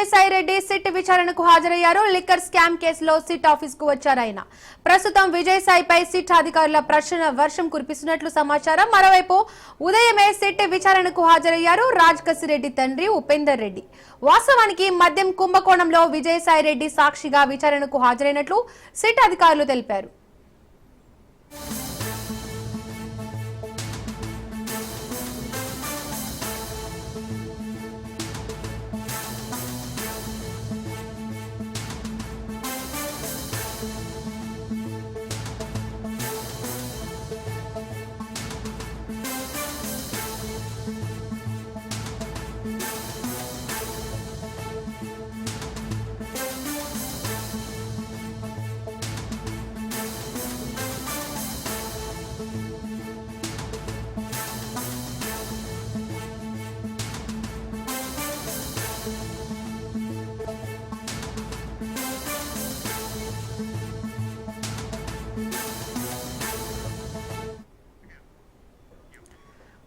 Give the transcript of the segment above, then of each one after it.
Vijayasai Reddy SIT విచారణకు హాజరయ్యారు. Liquor scam కేసులో సిట్ ఆఫీస్ కు వచ్చారు ఆయన. ప్రస్తుతం విజయసాయిపై సిట్ అధికారుల ప్రశ్న వర్షం కురిపిస్తున్నట్లు సమాచారం. మరోవైపు ఉదయమే సిట్ విచారణకు హాజరయ్యారు రాజకసిరెడ్డి తండ్రి ఉపేందర్ రెడ్డి. వాస్తవానికి మద్యం కుంభకోణంలో విజయసాయిరెడ్డి సాక్షిగా విచారణకు హాజరైనట్లు సిట్ అధికారులు తెలిపారు.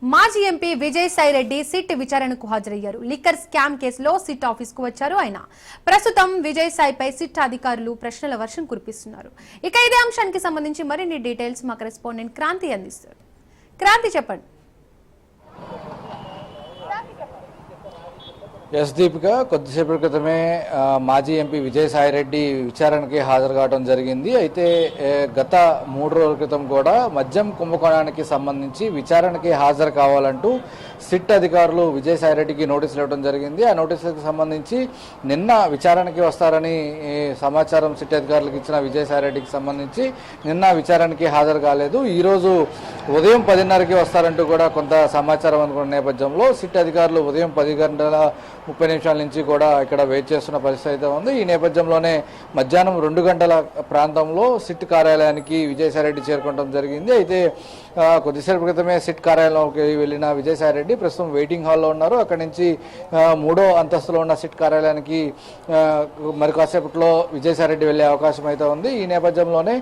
మాజీ ఎంపీ విజయసాయిరెడ్డి సిట్ విచారణకు హాజరయ్యారు. లిక్కర్ స్కామ్ కేసులో సిట్ ఆఫీస్ కు వచ్చారు ఆయన. ప్రస్తుతం విజయసాయిపై సిట్ అధికారులు ప్రశ్నల వర్షం కురిపిస్తున్నారు. ఇక ఇదే అంశానికి సంబంధించి మరిన్ని డీటెయిల్స్ మా కరెస్పాండెంట్ క్రాంతి అందిస్తారు. క్రాంతి, చెప్పండి. ఎస్ దీపిక, కొద్దిసేపటి క్రితమే మాజీ ఎంపీ విజయసాయిరెడ్డి విచారణకి హాజరు కావడం జరిగింది. అయితే గత 3 రోజుల క్రితం కూడా మద్యం కుంభకోణానికి సంబంధించి విచారణకి హాజరు కావాలంటూ సిట్ అధికారులు విజయసాయిరెడ్డికి నోటీసులు ఇవ్వడం జరిగింది. ఆ నోటీసులకు సంబంధించి నిన్న విచారణకి వస్తారని సమాచారం సిట్ అధికారులకు ఇచ్చిన విజయసాయిరెడ్డికి సంబంధించి నిన్న విచారణకి హాజరు కాలేదు. ఈరోజు ఉదయం 10:30కి వస్తారంటూ కూడా కొంత సమాచారం అనుకున్న నేపథ్యంలో సిట్ అధికారులు ఉదయం 10:30 నుంచి కూడా ఇక్కడ వెయిట్ చేస్తున్న పరిస్థితి అయితే ఉంది. ఈ నేపథ్యంలోనే మధ్యాహ్నం 2 గంటల ప్రాంతంలో సిట్ కార్యాలయానికి విజయసాయిరెడ్డి చేరుకోవడం జరిగింది. అయితే కొద్దిసేపు క్రితమే సిట్ కార్యాలయంలోకి వెళ్ళిన విజయసాయిరెడ్డి ప్రస్తుతం వెయిటింగ్ హాల్లో ఉన్నారు. అక్కడి నుంచి 3వ అంతస్తులో ఉన్న సిట్ కార్యాలయానికి మరి కాసేపట్లో విజయసాయిరెడ్డి వెళ్లే అవకాశం అయితే ఉంది. ఈ నేపథ్యంలోనే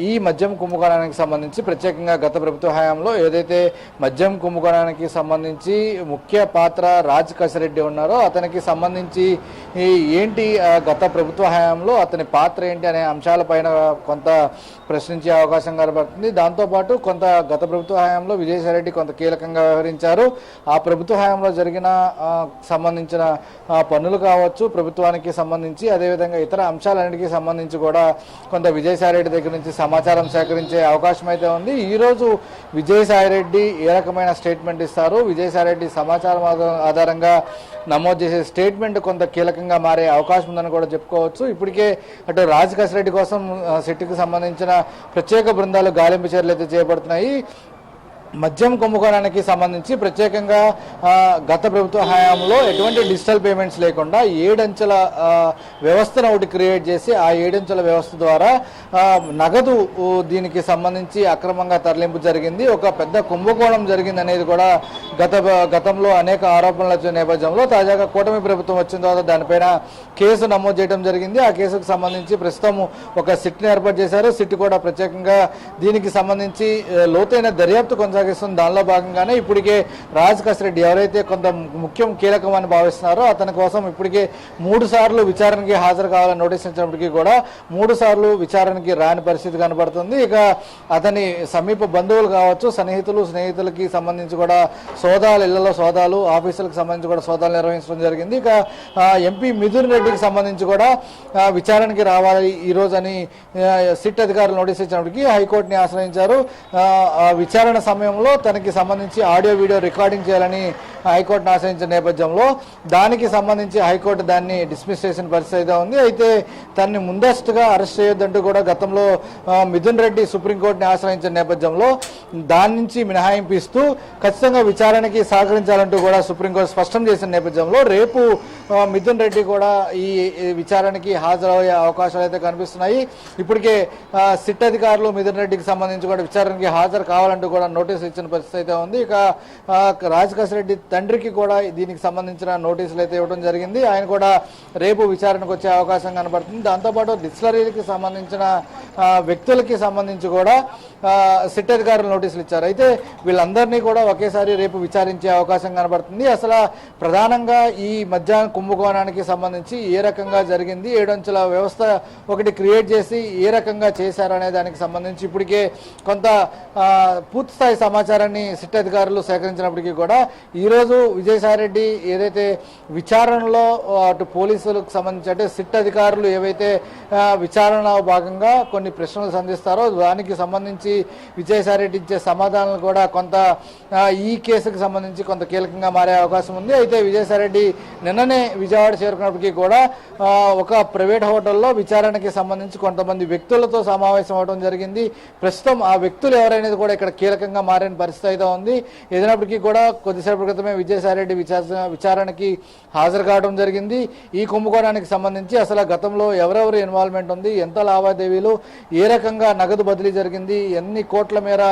ఈ మద్యం కుంభకోణానికి సంబంధించి ప్రత్యేకంగా గత ప్రభుత్వ హయాంలో ఏదైతే మద్యం కుంభకోణానికి సంబంధించి ముఖ్య పాత్ర రాజకసిరెడ్డి ఉన్నారో అతనికి సంబంధించి ఏంటి గత ప్రభుత్వ హయాంలో అతని పాత్ర ఏంటి అనే అంశాలపైన కొంత ప్రశ్నించే అవకాశం కనబడుతుంది. దాంతోపాటు కొంత గత ప్రభుత్వ హయాంలో విజయసాయిరెడ్డి కొంత కీలకంగా వ్యవహరించారు. ఆ ప్రభుత్వ హయాంలో జరిగిన సంబంధించిన పన్నులు కావచ్చు, ప్రభుత్వానికి సంబంధించి అదేవిధంగా ఇతర అంశాలన్నిటికీ సంబంధించి కూడా కొంత విజయసాయిరెడ్డి దగ్గర నుంచి సమాచారం సేకరించే అవకాశం అయితే ఉంది. ఈరోజు విజయసాయిరెడ్డి ఏ రకమైన స్టేట్మెంట్ ఇస్తారు, విజయసాయిరెడ్డి సమాచారం ఆధారంగా నమోదు చేసే స్టేట్మెంట్ కొంత కీలకంగా మారే అవకాశం ఉందని కూడా చెప్పుకోవచ్చు. ఇప్పటికే అటు రాజకసిరెడ్డి కోసం సిట్కి సంబంధించిన ప్రత్యేక బృందాలు గాలింపు చర్యలు అయితే చేపడుతున్నాయి. మద్యం కుంభకోణానికి సంబంధించి ప్రత్యేకంగా గత ప్రభుత్వ హయాంలో ఎటువంటి డిజిటల్ పేమెంట్స్ లేకుండా 7 అంచెల వ్యవస్థను ఒకటి క్రియేట్ చేసి ఆ 7 అంచెల వ్యవస్థ ద్వారా నగదు దీనికి సంబంధించి అక్రమంగా తరలింపు జరిగింది. ఒక పెద్ద కుంభకోణం జరిగింది అనేది కూడా గతంలో అనేక ఆరోపణలు వచ్చిన నేపథ్యంలో తాజాగా కూటమి ప్రభుత్వం వచ్చిన తర్వాత దానిపైన కేసు నమోదు చేయడం జరిగింది. ఆ కేసుకు సంబంధించి ప్రస్తుతం ఒక సిట్ని ఏర్పాటు చేశారు. సిట్ కూడా ప్రత్యేకంగా దీనికి సంబంధించి లోతైన దర్యాప్తు కొనసాగిస్తుంది. దానిలో భాగంగానే ఇప్పటికే రాజకసిరెడ్డి ఎవరైతే కొంత కీలకం అని భావిస్తున్నారో అతని కోసం ఇప్పటికే 3 సార్లు విచారణకి హాజరు కావాలని నోటీస్ ఇచ్చినప్పటికీ కూడా 3 సార్లు విచారణకి రాని పరిస్థితి కనబడుతుంది. ఇక అతని సమీప బంధువులు కావచ్చు, స్నేహితులకి సంబంధించి కూడా సోదాలు, ఇళ్లలో సోదాలు, ఆఫీసులకు సంబంధించి కూడా సోదాలు నిర్వహించడం జరిగింది. ఇక ఎంపీ మిథున్ రెడ్డికి సంబంధించి కూడా విచారణకి రావాలి ఈరోజు అని సిట్ అధికారులు నోటీస్ ఇచ్చినప్పటికీ హైకోర్టుని ఆశ్రయించారు. విచారణ సమయంలో తనకి సంబంధించి ఆడియో వీడియో రికార్డింగ్ చేయాలని హైకోర్టును ఆశ్రయించిన నేపథ్యంలో దానికి సంబంధించి హైకోర్టు దాన్ని డిస్మిస్ చేసిన పరిస్థితి అయితే ఉంది. అయితే తనని ముందస్తుగా అరెస్ట్ చేయొద్దంటూ కూడా గతంలో మిథున్ రెడ్డి సుప్రీంకోర్టుని ఆశ్రయించిన నేపథ్యంలో దాని నుంచి మినహాయింపు ఇస్తూ ఖచ్చితంగా విచారణకి సహకరించాలంటూ కూడా సుప్రీంకోర్టు స్పష్టం చేసిన నేపథ్యంలో రేపు మిథున్ రెడ్డి కూడా ఈ విచారణకి హాజరయ్యే అవకాశాలు అయితే కనిపిస్తున్నాయి. ఇప్పటికే సిట్ అధికారులు మిథున్ రెడ్డికి సంబంధించి కూడా విచారణకి హాజరు కావాలంటూ కూడా నోటీసులు ఇచ్చిన పరిస్థితి అయితే ఉంది. ఇక రాజకసిరెడ్డి తండ్రికి కూడా దీనికి సంబంధించిన నోటీసులు అయితే ఇవ్వడం జరిగింది. ఆయన కూడా రేపు విచారణకు వచ్చే అవకాశం కనబడుతుంది. దాంతోపాటు డిస్టిలరీకి సంబంధించిన వ్యక్తులకి సంబంధించి కూడా సిట్ అధికారులు నోటీసులు ఇచ్చారు. అయితే వీళ్ళందరినీ కూడా ఒకేసారి రేపు విచారించే అవకాశం కనబడుతుంది. అసలు ప్రధానంగా ఈ మధ్యాహ్నం కుంభకోణానికి సంబంధించి ఏ రకంగా జరిగింది, 7 అంచెల వ్యవస్థ ఒకటి క్రియేట్ చేసి ఏ రకంగా చేశారనే దానికి సంబంధించి ఇప్పటికే కొంత పూర్తిస్థాయి సమాచారాన్ని సిట్ అధికారులు సేకరించినప్పటికీ కూడా ఈరోజు విజయసాయిరెడ్డి ఏదైతే విచారణలో అటు పోలీసులకు సంబంధించి అంటే సిట్ అధికారులు ఏవైతే విచారణలో భాగంగా కొన్ని ప్రశ్నలు సంధిస్తారో దానికి సంబంధించి విజయసాయిరెడ్డి ఇచ్చే సమాధానాలు కూడా కొంత ఈ కేసుకు సంబంధించి కొంత కీలకంగా మారే అవకాశం ఉంది. అయితే విజయసాయిరెడ్డి నిన్ననే విజయవాడ చేరుకున్నప్పటికీ కూడా ఒక ప్రైవేట్ హోటల్లో విచారణకి సంబంధించి కొంతమంది వ్యక్తులతో సమావేశం అవడం జరిగింది. ప్రస్తుతం ఆ వ్యక్తులు ఎవరైనది కూడా ఇక్కడ కీలకంగా మారిన పరిస్థితి అయితే ఉంది. ఏదైనప్పటికీ కూడా కొద్దిసేపటి క్రితమే విజయసాయిరెడ్డి విచారణకి హాజరు కావడం జరిగింది. ఈ కుంభకోణానికి సంబంధించి అసలు గతంలో ఎవరెవరు ఇన్వాల్వ్మెంట్ ఉంది, ఎంత లావాదేవీలు, ఏ రకంగా నగదు బదిలీ జరిగింది, ఎన్ని కోట్ల మేర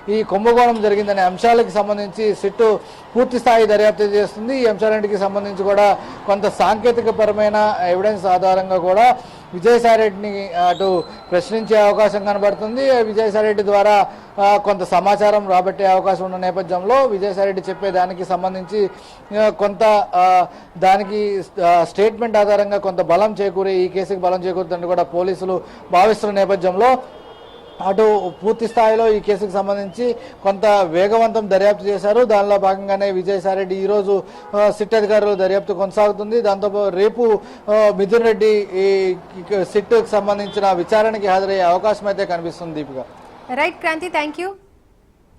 ఈ కుంభకోణం జరిగిందనే అంశాలకు సంబంధించి సిట్టు పూర్తి స్థాయి దర్యాప్తు చేస్తుంది. ఈ అంశాలన్నిటికి సంబంధించి కూడా కొంత సాంకేతిక పరమైన ఎవిడెన్స్ ఆధారంగా కూడా విజయసాయిరెడ్డిని అటు ప్రశ్నించే అవకాశం కనబడుతుంది. విజయసాయిరెడ్డి ద్వారా కొంత సమాచారం రాబట్టే అవకాశం ఉన్న నేపథ్యంలో విజయసాయిరెడ్డి చెప్పే దానికి సంబంధించి కొంత దానికి స్టేట్మెంట్ ఆధారంగా కొంత బలం చేకూరే ఈ కేసుకి బలం చేకూరుతుందని కూడా పోలీసులు భావిస్తున్న నేపథ్యంలో అటు పూర్తి స్థాయిలో ఈ కేసుకు సంబంధించి కొంత వేగవంతం దర్యాప్తు చేశారు. దానిలో భాగంగానే విజయసాయిరెడ్డి ఈరోజు సిట్ అధికారులు దర్యాప్తు కొనసాగుతుంది. దాంతో రేపు మిథున్ రెడ్డి ఈ సిట్కు సంబంధించిన విచారణకి హాజరయ్యే అవకాశం అయితే కనిపిస్తుంది. Deepika. Right Kranthi, thank you.